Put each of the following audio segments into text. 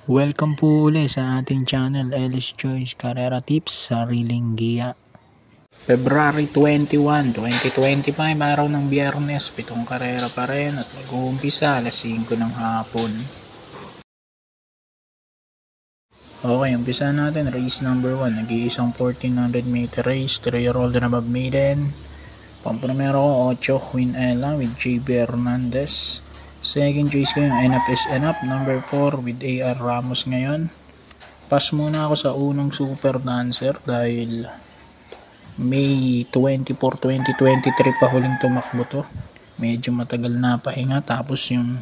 Welcome po uli sa ating channel, Ellis Choice Carrera Tips, Sariling Giya. February 21, 2025, araw ng Biyernes, 7 karera pa rin at mag-uumpisa alas 5 ng hapon. Okay, umpisa natin. Race number 1, nag-iisang 1400 meter race, 3-year-old and above maiden. Pamprimero ko 8, Queen Ella with JB Hernandez. Second choice ko yung Enough is Enough, number 4 with AR Ramos ngayon. Pass muna ako sa unang Super Dancer dahil May 24, 2023 pa huling tumakbo to. Medyo matagal na pahinga, tapos yung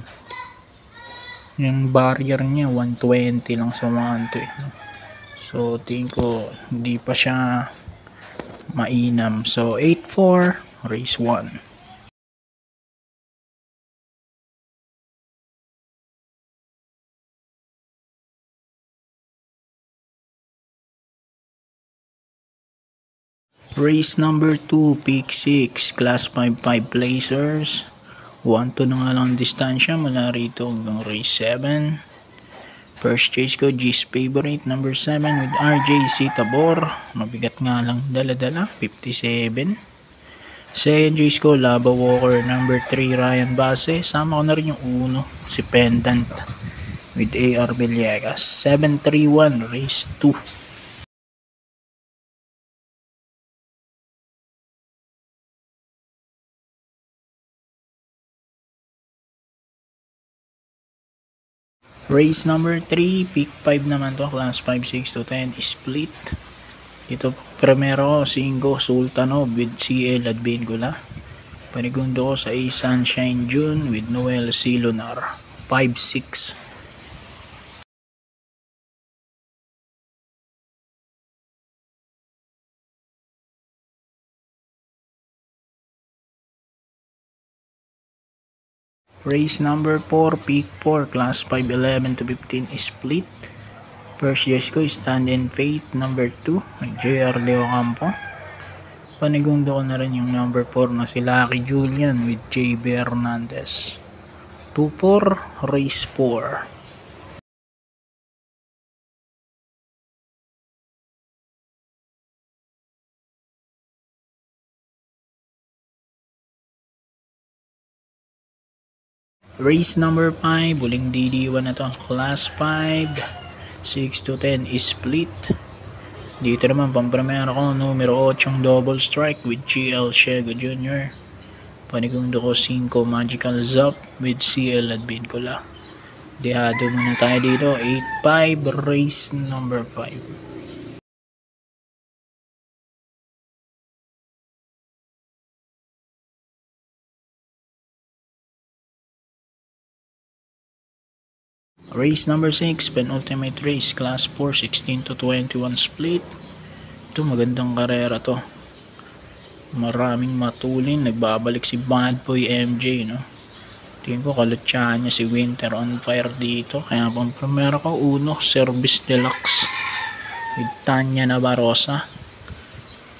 barrier niya 120 lang sa 1 so tingin ko hindi pa siya mainam. So 8-4 race 1. Race number 2, pick 6, class 5 placers. 1-2 na nga lang distansya mula rito hanggang race 7. First choice ko, G's favorite, number 7 with RJC Tabor. Mabigat nga lang dala-dala, 57. Second choice ko, Lava Walker, number 3 Ryan Base. Sama ko na rin yung uno, si Pendant with AR Villegas. 7-3-1 race 2. Race number 3, pick 5 naman to, class 5, 6 to 10, split. Ito, primero 5, Sultanov with CL at Bingula. Panigundo ko sa A Sunshine June with Noel C. Lunar, 5-6. Race number 4, pick 4, class 5, 11 to 15, split. First choice ko, Stand in Faith, number 2, JR Leo Campo. Panigundo ko na rin yung number 4 na si Lucky Julian with JB Hernandez. 2-4, race 4. Race number 5, huling DD1 na to, class 5, 6 to 10, split. Dito naman, pamprimero ko, numero 8, double strike with GL Shego Jr. Panigundo ko 5, Magical Zap with CL at Bingula. Dehado muna tayo dito, 8-5, race number 5. Race number 6, penultimate race, class 4, 16 to 21 split. Ito, magandang karera to. Maraming matulin, nagbabalik si Bad Boy MJ, no? Tingin ko kalutsahan niya si Winter on Fire dito. Kaya pang primero ko, uno, Service Deluxe with Tanya Navarroza.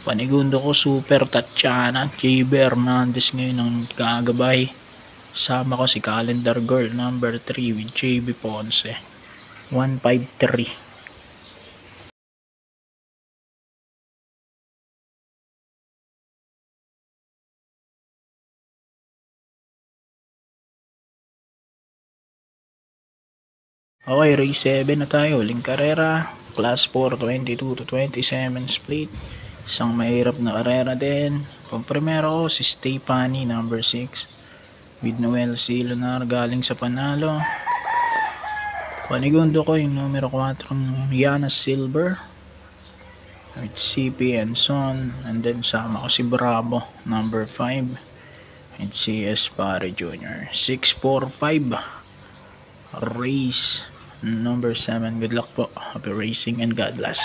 Panigundo ko, Super Tatiana, JB Hernandez ngayon ang gagabay. Sama ko si Calendar Girl, number 3 with JB Ponce, 1-5-3. Okay, race 7 na tayo, huling karera, class 4, 22 to 27 split. Isang mahirap na karera din. Pagprimero ko si Stefani, number 6 with Noel C. Lunar, galing sa Panalo. Panigundo ko yung numero 4 Yana Silver with CP and Son, and then sama ko si Bravo, number 5 with CS Pare Jr. 6-4-5 race number 7. Good luck po, happy racing and God bless.